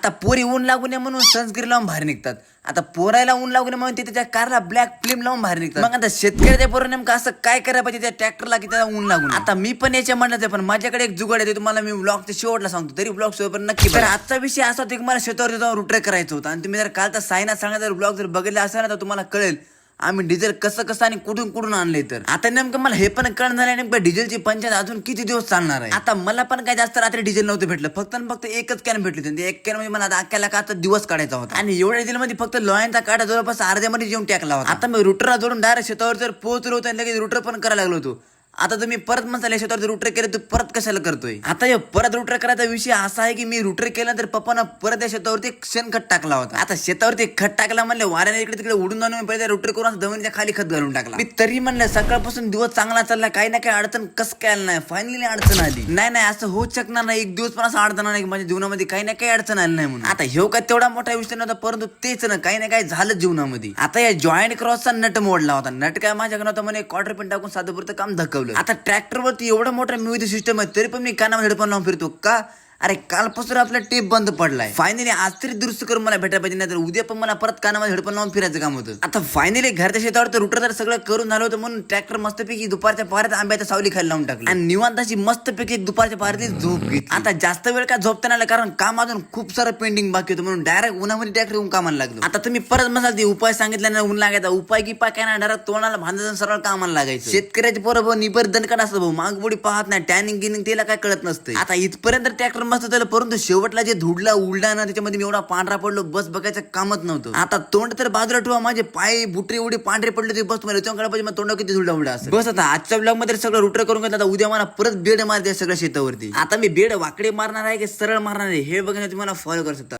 आता पोरी ऊन लागू नये म्हणून सनस्क्रीन लावून बाहेर निघतात. आता पोरायला ऊन लागू नये म्हणून ते त्याच्या कारला ब्लॅक फिल्म लावून बाहेर निघतात. मग आता शेतकऱ्याच्या पोरं नेमकं असं काय करायला पाहिजे त्या ट्रॅक्टरला की त्याला ऊन लागून. आता मी पण याच्या म्हणत आहे, पण माझ्याकडे एक जुगाड आहे, तुम्हाला मी ब्लॉगच्या शेवटला सांगतो, तरी ब्लॉग शेवट नक्की. तर आजचा विषय असा होता की मला शेतावर जाऊन रुटर करायचं होतं, आणि तुम्ही जर कालचा सायना सांगा जर ब्लॉग जर बघितला असेल ना तर तुम्हाला कळेल आम्ही डिझेल कसं आणि कुठून आणले. तर आता नेमकं मला हे पण कळण झालं नेमकं डिझेलची पंचायत अजून किती दिवस चालणार आहे. आता मला पण काय जास्त रात्री डिझेल नव्हतं भेटलं, फक्त एकच कॅन भेटली. एक कॅन मध्ये मला आता अख्ख्या काचा दिवस काढायचा होता, आणि एवढ्या डिझेल मध्ये फक्त लोह्यांचा काढा जवळपास अर्ध्यामध्ये जेवून टाकला होता. आता मी रुटरला जोडून डायरेक्ट शेतावर जर पोहोचलो होतो आणि लगेच रुटर पण करायला लागलो होतो. आता तुम्ही परत मसाले शेतावर रुटर केले तू परत कशाला करतोय. आता हे परत रुटर करायचा विषय असा आहे की मी रुटर केला तर पप्पानं परत या शेतावरती शेणखत टाकला होता. आता शेतावरती खत टाकला म्हणले वाऱ्याने इकडे तिकडे उडून जाऊन पहिले रुटर करून जमिनीच्या खाली खत घालून टाकला. मी तरी म्हणलं सकाळपासून दिवस चांगला चालला, काही ना काही अडचण कस काय नाही. फायनली अडचण आली. नाही असं होऊ शकणार नाही, एक दिवस पण असं अडचण नाही की माझ्या जीवनामध्ये काही ना काही अडचण आली नाही म्हणून. आता हे काय तेवढा मोठा विषय नव्हता, परंतु तेच ना काही ना काही झालं जीवनामध्ये. आता या जॉईंट क्रॉसचा नट मोडला होता. नट काय माझ्याकडे नव्हता, म्हणे क्वार्टर पिन टाकून साधं पुरतं काम धकवलं. आता ट्रॅक्टर वरती एवढा मोठा म्युझिक सिस्टम आहे तरी पण मी कानामध्ये हेडफोन लावून फिरतो का? अरे कालपासून आपला टेप बंद पडलाय. फायनली आज तरी दुरुस्त करून मला भेटायला पाहिजे, नाही तर उद्या पण मला परत कानामध्ये हेडफोन लावून फिरायचं काम होतं. आता फायनली घरच्या शेतावर तर रुटर तर सगळं करून झालं होतं, म्हणून ट्रॅक्टर मस्तपैकी दुपारच्या पाऱ्यात आंब्याच्या सावली खायला लावून टाकली आणि निवांताची मस्तपैकी दुपारच्या पाऱ्यात झोप घेतली. आता जास्त वेळ काय झोपता नाही आलं, कारण काम अजून खूप सारं पेंडिंग बाकी होतं, म्हणून डायरेक्ट उन्हामध्ये ट्रॅक्टर येऊन कामाला लागलो. आता तुम्ही परत म्हणाल उपाय सांगितल्याने ऊन लागायचा, उपाय की पाय काय ना डायरेक्ट तोंडाला भांजायचं सरळ कामाला लागायचं. शेतकऱ्याचे पोरं भाऊ निबर दणकट असतं भाऊ, मागपुडी पाहत नाही, टॅनिंग गिनिंग त्याला काय कळत नसतं. आता इथपर्यंत ट्रॅक्टर मस्त झालं, परंतु शेवटला जे धुडला उलडा ना त्याच्यामध्ये मी एवढा पांढरा पडलो बस बघायचं कामच नव्हतं. आता तोंड तर बाजूला ठेवा, माझे पाय बुटरे एवढे पांढरे पडले ते बस मला विचार पाहिजे तोंड किती धुडला उलडा असं. बस आता आजच्या ब्लॉग मध्ये सगळं रुटर करून घेतलं. आता उद्या मला परत बेड मारते सगळ्या शेतावरती. आता मी बेड वाकडे मारणार आहे की सरळ मारणार आहे हे बघण्यासाठी मला फॉलो करू शकता.